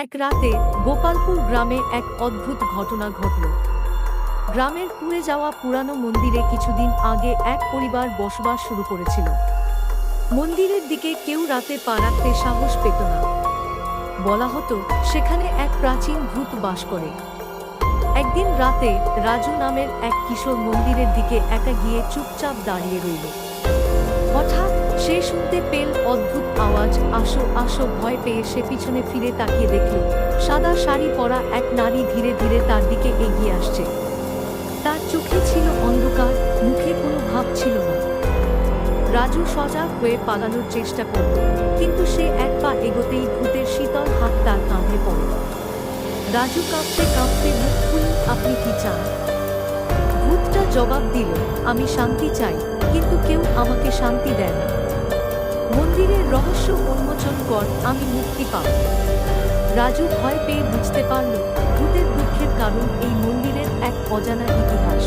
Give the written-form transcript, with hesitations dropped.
এক রাতে গোপালপুর গ্রামে এক অদ্ভুত ঘটনা ঘটল। গ্রামের পুড়ে যাওয়া পুরানো মন্দিরে কিছুদিন আগে এক পরিবার বসবাস শুরু করেছিল। মন্দিরের দিকে কেউ রাতে পা রাখতে সাহস পেত না। বলা হতো সেখানে এক প্রাচীন ভূত বাস করে। একদিন রাতে রাজু নামের এক কিশোর মন্দিরের দিকে একা গিয়ে চুপচাপ দাঁড়িয়ে রইল। হঠাৎ সে শুনতে পেল অদ্ভুত আওয়াজ, আসো আসো। ভয় পেয়ে সে পিছনে ফিরে তাকিয়ে দেখল সাদা শাড়ি পরা এক নারী ধীরে ধীরে তার দিকে এগিয়ে আসছে। তার চোখে ছিল অন্ধকার, মুখে কোনো ভাব ছিল না। রাজু সজাগ হয়ে পালানোর চেষ্টা করল, কিন্তু সে এক পা এগোতেই ভূতের শীতল হাত তার কাঁধে পড়ে। রাজু কাঁপতে কাঁপতে মুখ খুলল, আপনি কি চান? ভূতটা জবাব দিল, আমি শান্তি চাই, কিন্তু কেউ আমাকে শান্তি দেয় না। মন্দিরের রহস্য উন্মোচন কর, আমি মুক্তি পাব। রাজু ভয় পেয়ে বুঝতে পারল ভূতের দুঃখের কারণ এই মন্দিরের এক অজানা ইতিহাস।